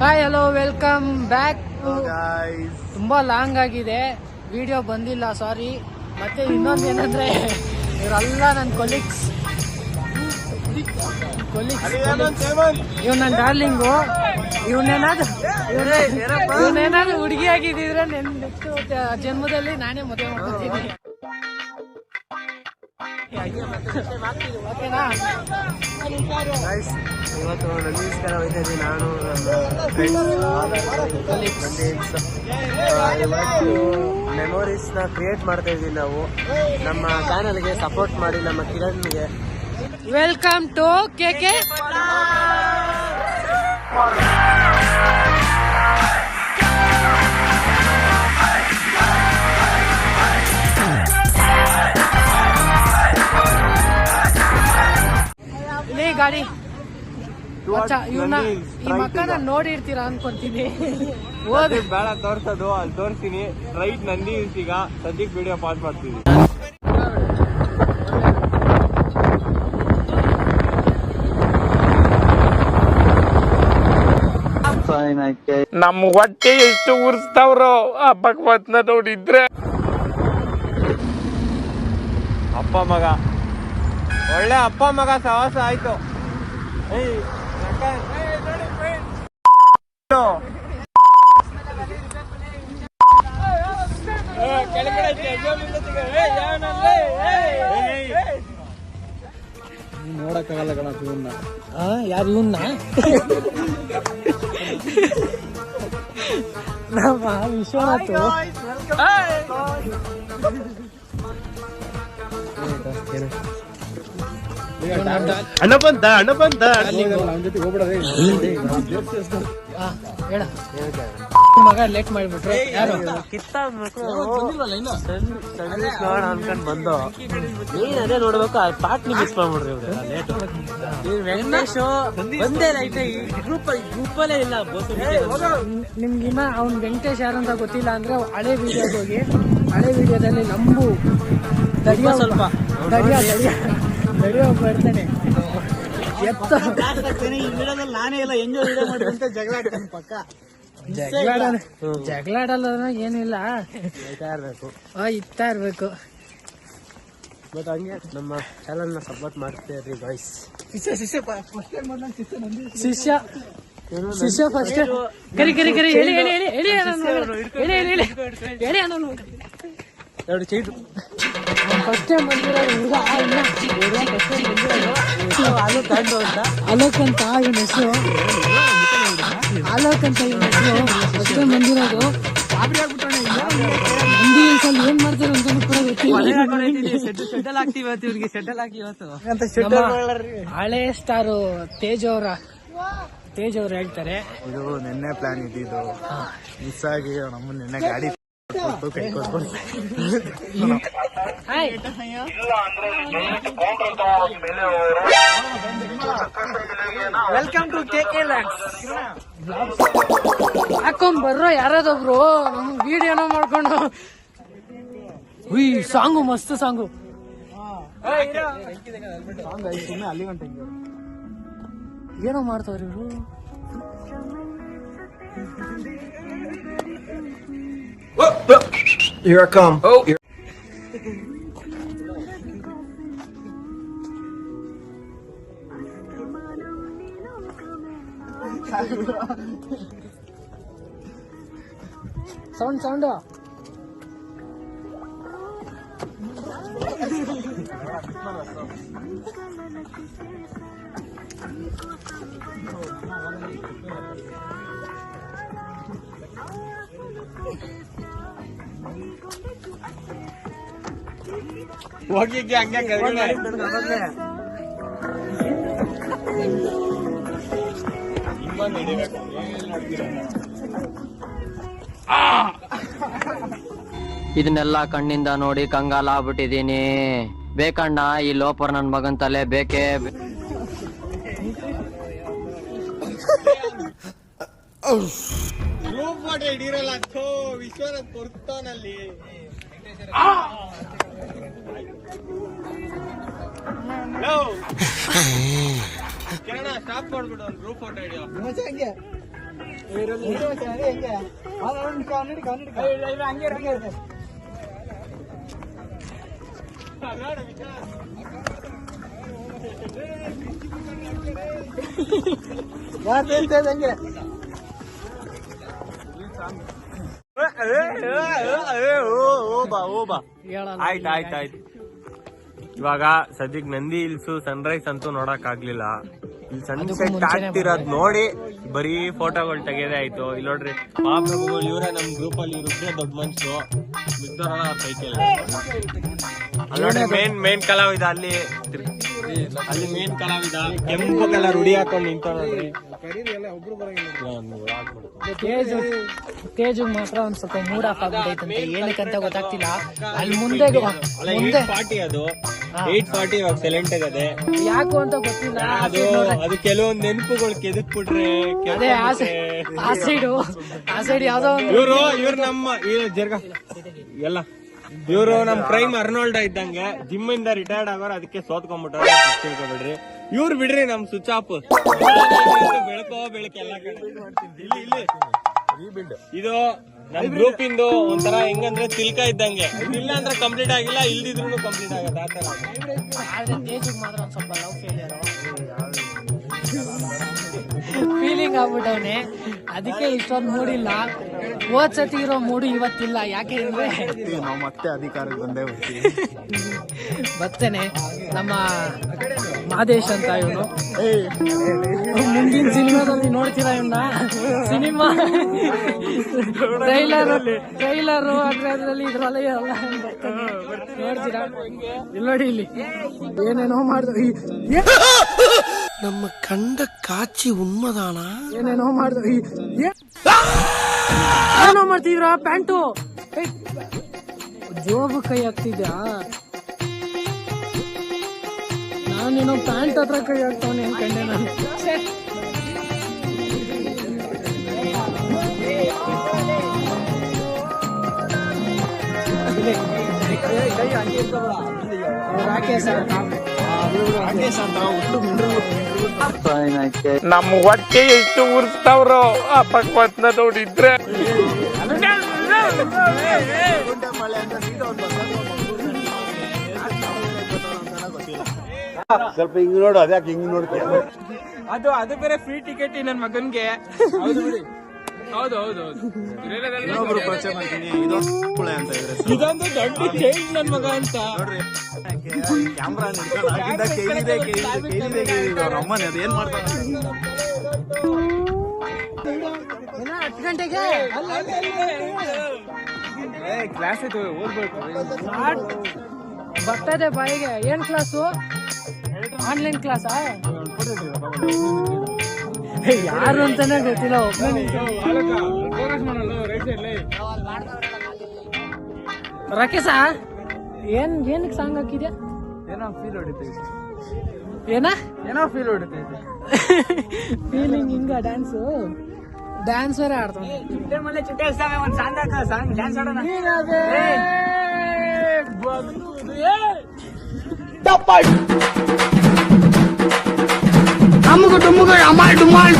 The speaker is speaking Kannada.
Hi hello welcome back. ತುಂಬಾ ಲಾಂಗ್ ಆಗಿದೆ, ವಿಡಿಯೋ ಬಂದಿಲ್ಲ, ಸಾರಿ. ಮತ್ತೆ ಇನ್ನೊಂದು ಏನಂದ್ರೆ ಇವರೆಲ್ಲ ನನ್ನ ಕೊಲೀಗ್ಸ್. ಇವ್ ನನ್ನ ಡಾರ್ಲಿಂಗು. ಇವನೇನಾದ್ರು ಹುಡುಗಿ ಆಗಿದ್ರೆ ನೆಕ್ಸ್ಟ್ ಜನ್ಮದಲ್ಲಿ ನಾನೇ ಮದುವೆ ಮಾಡ್ಕೊತೀನಿ. ಇವತ್ತು ನಂದೀಸ್ಕರ ಹೋಗ್ತಾ ಇದ್ದೀನಿ ನಾನು, ಇವತ್ತು ಮೆಮೊರೀಸ್ನ ಕ್ರಿಯೇಟ್ ಮಾಡ್ತಾ ಇದ್ದೀವಿ ನಾವು. ನಮ್ಮ ಚಾನಲ್ಗೆ ಸಪೋರ್ಟ್ ಮಾಡಿ, ನಮ್ಮ ಕಿರಣ್ಗೆ. Welcome to KK. ಇಲ್ಲೇ ಗಾಡಿ ಇವನ್ನ ಈ ಮಕ್ಕನ ನೋಡಿರ್ತೀರಾ ಅನ್ಕೊಂತೀನಿ. ಬೇಡ ತೋರ್ಸೋದು, ಅಲ್ಲಿ ತೋರಿಸ್ತೀನಿ. ರೈಟ್ ನಂದಿ ಈಗ ಸದ್ಯಕ್ಕೆ ವಿಡಿಯೋ ಪಾಸ್ ಮಾಡ್ತೀವಿ. ನಮ್ಮ ಹೊಟ್ಟೆ ಎಷ್ಟು ಉರ್ಸ್ತಾವ್ರೋ ಆ ಭಗವತ್ನ ನೋಡಿದ್ರೆ. ಅಪ್ಪ ಮಗ, ಒಳ್ಳೆ ಅಪ್ಪ ಮಗ ಸಹವಾಸ ಆಯ್ತು. ನೋಡಕ್ಕಾಗಲ್ಲ ಕಣ ಇವನ್ನ. ಯಾರು ಇವನ್ನ? ನಮ್ಮ ವಿಶ್ವನಾಥ್. ಅಣ್ಣ ಬಂದ ಹೇಳ ಮಗ ಲೇಟ್ ಮಾಡಿಬಿಟ್ರು. ಯಾರು ಅನ್ಕೊಂಡ್ ಬಂದು ನೀನ್ ಅದೇ ನೋಡ್ಬೇಕು, ಪಾಟ್ನಿ ಮಿಸ್ ಮಾಡ್ಬಿಡ್ರಿ ಲೇಟ್. ವೆಂಕಟೇಶ್ ಒಂದೇ ಲೈಟ್ ಗ್ರೂಪಲ್ಲೇ ಇಲ್ಲ. ನಿಮ್ಗಿನ್ನ ಅವ್ನ್ ವೆಂಕಟೇಶ್ ಯಾರಂತ ಗೊತ್ತಿಲ್ಲ ಅಂದ್ರೆ ಹಳೆ ವಿಡಿಯೋಗೆ ಹೋಗಿ. ಹಳೆ ವಿಡಿಯೋದಲ್ಲಿ ನಂಬು ದಡಿಯೋ ಸ್ವಲ್ಪ ದಡಿಯೋ ಬರ್ತಾನೆ. ನಾನೇ ಎಲ್ಲ ಎಂಜಾಯ್ ವಿಡಿಯೋ ಮಾಡಿದಂತ ಜಗಳ ಆಡ್ತಾನೆ ಪಕ್ಕ. ಜಗಳಾಡಲ್ಲ ಏನಿಲ್ಲ, ಇತ್ತಾ ಇರ್ಬೇಕು. ಬಟ್ ಹಂಗೆ ನಮ್ಮ ಚಾನಲ್ ನ ಸಪೋರ್ಟ್ ಮಾಡ್ತೀರಿ ಗಾಯ್ಸ್. ಶಿಷ್ಯ ಫಸ್ಟ್ ಕರಿ ಹೇಳಿ ಎರಡು ಚೀಟು ಫಸ್ಟ್ ಟೈಮ್ ಬಂದಿರೋ ಹುಡುಗ ಅಲೋಕ್ ಅಂತ ಇವನ ಹೆಸರು. ಅಲೋಕ್ ಅಂತ ಇವನ ಹೆಸರು. ಫಸ್ಟ್ ಟೈಮ್ ಬಂದಿರೋದು. ಮಂದಿ ಏನ್ ಮಾಡ್ತಾರೆ ಅಂತ ಕೂಡ ಗೊತ್ತಿಲ್ಲ. ಹಳೆ ಸ್ಟಾರು ತೇಜ್ ಅವ್ರು ಹೇಳ್ತಾರೆ, ಇದು ನಿನ್ನೆ ಪ್ಲಾನ್ ಇದ್ದಿದ್ದು, ಮಿಸ್ ಆಗಿ ನಮ್ಮ ನಿನ್ನೆ ಗಾಡಿ ಕೈ ಕೊಟ್ಕೊಂಡು. Welcome to KK Lands. ಹಾಕೊಂಡ್ ಬರ್ರೋ ಯಾರಾದೊಬ್ರು ನಮ್ ವಿಡಿಯೋನ ಮಾಡ್ಕೊಂಡು. ಸಾಂಗು ಮಸ್ತ್ ಸಾಂಗು. ಅಲ್ಲಿ ಗಂಟೆ ಏನೋ ಮಾಡ್ತಾವ್ರಿ ಇವರು. Here I come. Oh. Sound ಹೋಗಿದ್ದೆ ಹಂಗೆ ಇದನ್ನೆಲ್ಲ ಕಣ್ಣಿಂದ ನೋಡಿ ಕಂಗಾಲ ಆಗ್ಬಿಟ್ಟಿದೀನಿ. ಬೇಕಣ್ಣ ಈ ಲೋಪರ್ ನನ್ ಮಗನ್ ತಲೆ ಬೇಕೇ. ಗ್ರೂಪ್ ಫೋಟೋ ಹಿಡಿರಲ್ಲ ವಿಶ್ವನಾಥ್ ಕೊಡ್ತಾನಲ್ಲಿ. ಕಿರಣ ಸ್ಟಾಪ್ ಮಾಡ್ಬಿಡು, ಒಂದು ಗ್ರೂಪ್ ಫೋಟೋ ಹಿಡಿಯೋ. ಆಯ್ತಾಯ್ತಾಯ್ತು. ಇವಾಗ ಸದ್ಯಕ್ ನಂದಿ ಹಿಲ್ಸ್ ಸನ್ರೈಸ್ ಅಂತೂ ನೋಡಕ್ ಆಗ್ಲಿಲ್ಲ. ಇಲ್ಲಿ ಸನ್ಸೆಟ್ ಆಗ್ತಿರೋದ್ ನೋಡಿ ಬರೀ ಫೋಟೋಗಳು ತೆಗೆದೇ ಆಯ್ತು. ಇಲ್ಲಿ ನೋಡ್ರಿ ಮಹಾಪ್ರಭುಗಳು ಇವರೇ ನಮ್ ಗ್ರೂಪ್ ಅಲ್ಲಿ ಇರುತ್ತೆ ದೊಡ್ಡ ಮನ್ಸು ಬಿದ್ದವರಲ್ಲ ಅವ್ರ ಪೈಕಿ ನೋಡ್ರಿ ಮೇನ್ ಕಲಾವಿದ ಅಲ್ಲಿ ಮೇನ್ ಕಲಾವಿದ ಕೆಂಪು ಕಲರ್ ಉಡಿ ಹಾಕೊಂಡು ನಿಂತ ನೋಡ್ರಿ. ತೇಜ್ ಮಾತ್ರ ಒಂದ್ ಸ್ವಲ್ಪ ಮೂಡ್ ಆಫ್ ಆಗ್ಬಿಟ್ಟೈತಂತೆ, ಏನಕ್ಕಂತ ಗೊತ್ತಾಗ್ತಿಲ್ಲ. ಅಲ್ಲಿ ಮುಂದೆ 840 ಅದು 840 ಇವಾಗ ಸೈಲೆಂಟ್ ಆಗದೆ ಯಾಕು ಅಂತ ಗೊತ್ತಿಲ್ಲ. ಅದು ಕೆಲವೊಂದ್ ನೆನಪುಗಳು ಕೆದಕ್ಬಿಟ್ರೆ ಅದೇ ಆ ಸೈಡ್ ಯಾವ್ದೋ ಇವ್ರು ನಮ್ಮ ಜರ್ಗ ಎಲ್ಲ ಇವ್ರು ನಮ್ ಪ್ರೈಮ್ ಅರ್ನಾಲ್ಡ್ ಇದ್ದಂಗೆ ಜಿಮ್ ಇಂದ ರಿಟೈರ್ಡ್ ಆಗೋರು, ಅದಕ್ಕೆ ಸೋತ್ಕೊಂಡ್ಬಿಟ್ಟಾರೆ. ತಿಳ್ಕೊಬಿಡ್ರಿ. ಇವ್ರು ಬಿಡ್ರಿ ನಮ್ ಸ್ವಿಚ್ ಆಫ್ ಬೆಳಕೋ ಬೆಳಕೆಲ್ಲ ಇದು ನಮ್ ಗ್ರೂಪ್ ಇಂದು ಒಂಥರ ಹೆಂಗಂದ್ರೆ ತಿಲ್ಕ ಇದ್ದಂಗೆ. ಇಲ್ಲ ಅಂದ್ರೆ ಕಂಪ್ಲೀಟ್ ಆಗಿಲ್ಲ, ಇಲ್ದಿದ್ರು ಕಂಪ್ಲೀಟ್ ಆಗತ್ತೆ ಆತರ. ತೇಜ್ ಮಾತ್ರ ಒಂದ್ ಸ್ವಲ್ಪ ಲವ್ ಫೇಲಿಯರ್ ಫೀಲಿಂಗ್ ಆಗ್ಬಿಟ್ಟವನೆ, ಅದಕ್ಕೆ ಇಷ್ಟೊಂದು ಮೂಡಿಲ್ಲ. ಹೋದ್ ಸತಿ ಇರೋ ಮೂಡು ಇವತ್ತಿಲ್ಲ. ಯಾಕೆ ಅಂದ್ರೆ ನಾವು ಮತ್ತೆ ಅಧಿಕಾರಕ್ಕೆ ಬಂದೇ ಬರ್ತೇನೆ ನಮ್ಮ ಮಾದೇಶ್ ಅಂತ ಇವನು. ಮುಂದಿನ ಸಿನಿಮಾದಲ್ಲಿ ನೋಡ್ತೀರಾ ಇವನ್ನ? ಸಿನಿಮಾ ಟ್ರೈಲರು ಅದ್ರಲ್ಲಿ ಇದ್ರಲ್ಲಿ ಎಲ್ಲ ನೋಡ್ತೀರಾ? ಇಲ್ಲಿ ನೋಡಿ, ಇಲ್ಲಿ ಏನೇನೋ ಮಾಡಿದ್ರು. ನಮ್ಮ ಕಂಡ ಕಾಚಿ ಉನ್ಮದಾನ ಏನೇನೋ ಮಾಡಿದ್ರು. ಏನೋ ಮಾಡ್ತಿದ್ರ? ಪ್ಯಾಂಟು ಜೋಬು ಕೈ ಹಾಕ್ತಿದ್ಯಾ? ನಾನೇನೋ ಪ್ಯಾಂಟ್ ಹತ್ರ ಕೈ ಹಾಕ್ತವನೆ ಅನ್ಕಂಡೆ ನಾನು. ನಮ್ಮ ಹೊಟ್ಟೆ ಎಷ್ಟು ಉರ್ಸ್ತಾವ್ರೋ ಆ ಪಕ್ವತ್ನ ನೋಡಿದ್ರೆ. ಸ್ವಲ್ಪ ಹಿಂಗ್ ನೋಡು, ಅದ್ಯಾಕೆ ಹಿಂಗ್ ನೋಡ್ತೀಯ? ಅದು ಬೇರೆ ಫ್ರೀ ಟಿಕೆಟ್ ನನ್ ಮಗನ್ಗೆ. ಹೌದು ಇನ್ನೊಬ್ರು ಪರಿಚಯ ಮಾಡ್ತೀನಿ, ಇದೊಂದು ಅಂತ ಇದ್ರೆ ಇದೊಂದು ದೊಡ್ಡ ಚೇಂಜ್ ನನ್ ಮಗ ಅಂತ ನೋಡ್ರಿ. ಕ್ಯಾಮ್ರಾ ನಿಂತ್ಕೊಂಡು ಕೇಳಿದೆ ಅಮ್ಮನ ಅದು ಏನ್ ಮಾಡ್ತಾನೆ? 10 ಗಂಟೆಗೆ ಕ್ಲಾಸ್ ಆಯ್ತು, ಓದ್ಬೇಕು. ಬರ್ತದೆ ಬಾಯಿಗೆ. ಏನ್ ಕ್ಲಾಸು? ಆನ್ಲೈನ್ ಕ್ಲಾಸಾ? ಯಾರು ಅಂತಾನೆ ಗೊತ್ತಿಲ್ಲ. ರಾಕೇಶ ಏನಕ್ಕೆ ಸಾಂಗ್ ಹಾಕಿದ್ಯಾ? ಏನೋ ಫೀಲ್ ಹೊಡಿತೈತೆ. ಏನೋ ಫೀಲ್ ಹೊಡಿತೈತೆ. ಫೀಲಿಂಗ್ ಹಿಂಗ ಡ್ಯಾನ್ಸ್ ಬೇರೆ ಆಡ್ತಾನೆ. ಅಮ್ಮಗ ಡುಮ್ಮಗ ಅಮಾಲ್ ಡುಮಾಲ್